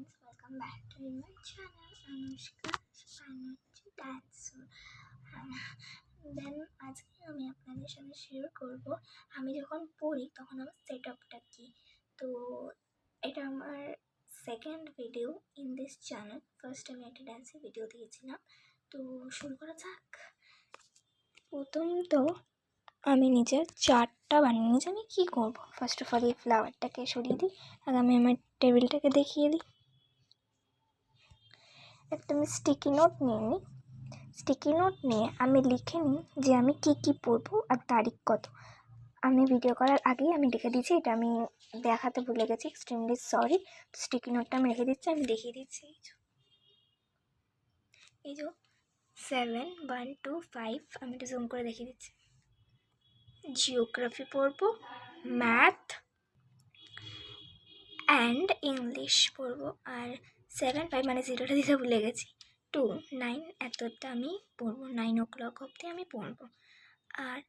friends, welcome back to my channel Anushka Banerjee Dance. দেন আজকে আমি আপনাদের সাথে শেয়ার করব আমি যখন পড়ি তখন আমার সেটআপটা কি। তো এটা আমার second video in this channel. First আমি একটা ড্যান্সের ভিডিও দিয়েছিলাম। তো শুরু করা যাক। প্রথম তো আমি নিজের চার্টটা বানিয়ে নিয়েছি। আমি কী করবো, ফার্স্ট অফ অল এই ফ্লাওয়ারটাকে সরিয়ে দিই আর আমি আমার টেবিলটাকে দেখিয়ে দিই। একটা আমি স্টিকি নোট নিয়ে নিই। স্টিকি নোট নিয়ে আমি লিখে নিই যে আমি কী কী পড়বো আর তারিখ কত। আমি ভিডিও করার আগেই আমি লিখে দিচ্ছি, এটা আমি দেখাতে ভুলে গেছি, এক্সট্রিমলি সরি। স্টিকি নোটটা আমি রেখে দিচ্ছি, আমি দেখিয়ে দিচ্ছি। এই যে 7 1 2 5 আমি একটু জুম করে দেখিয়ে দিচ্ছি। জিওগ্রাফি পড়বো, ম্যাথ অ্যান্ড ইংলিশ পড়বো। আর 7 5 মানে 0টা দিতে ভুলে গেছি। 2 9 এতটা আমি পড়বো, 9 o'clock অবধি আমি পড়বো। আর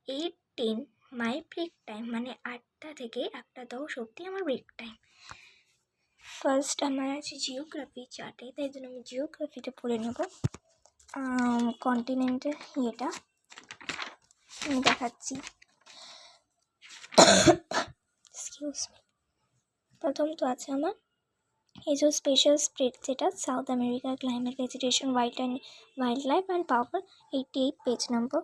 8 10 মাই ব্রেক টাইম, মানে 8টা থেকে 1টা 10 অবধি আমার ব্রেক টাইম। ফার্স্ট আমার আছে জিওগ্রাফি চার্টে, তাই জন্য আমি জিওগ্রাফিটা পড়ে নেব। কন্টিনেন্টের ইয়েটা আমি দেখাচ্ছি। Excuse me. প্রথম তো আছে আমার এই যে স্পেশাল স্প্রেড, যেটা সাউথ আমেরিকার climate, vegetation, wild life and power, 88 page নম্বর।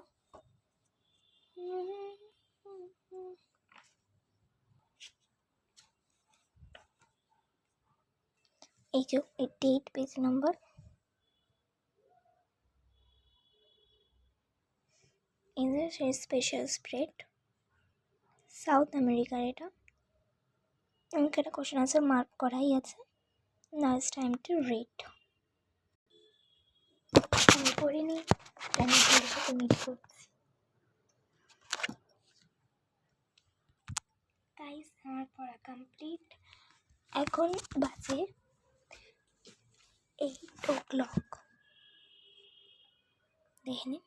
এই যে 88 পেজ নম্বর। এই যে সেই স্পেশাল স্প্রেড সাউথ আমেরিকার, এটা আমাকে একটা কোশ্চেন আনসার মার্ক করাই আছে। Now it's time to read. আমি পড়ে নিই, আমি আপনাদের সাথে মিট করছি। গাইস, আমার পড়া কমপ্লিট। এখন বাজে 8 o'clock। দেখে নিন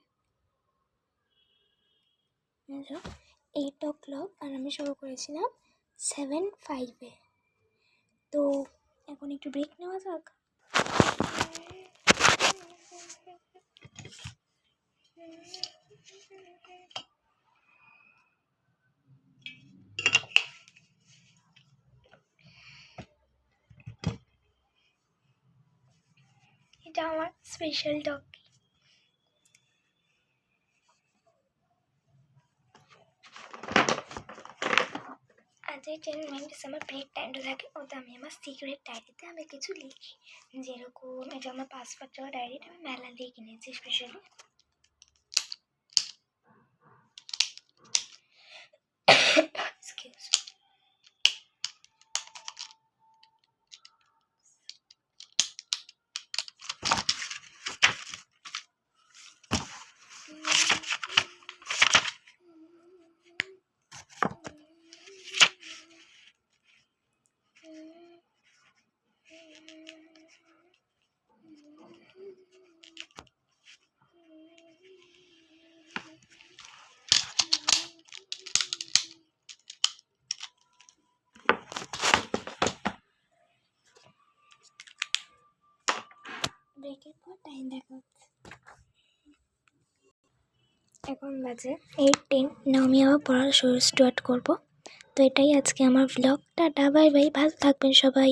8 o'clock, আর আমি শুরু করেছিলাম 7 5-এ। তো এখন একটু ব্রেক নেওয়া যাক। এটা আমার স্পেশাল ডগ। আজ এই 10 মিনিটস আমার ব্রেক টাইমটা থাকে, ওটা আমি আমার সিক্রেট ডায়েরিতে আমি কিছু লিখি। যেরকম এটা আমার পাসওয়ার্ড যাওয়া ডায়েরিটা আমি মেলা দিয়ে কিনেছি স্পেশালি। এক্সকিউজ। ব্রেকের পর টাইম দেখা হচ্ছে। এখন বাজে 8:10। না আমি আবার পড়া স্টার্ট করবো। তো এটাই আজকে আমার ভ্লগ। টাটা, বাই বাই, ভালো থাকবেন সবাই।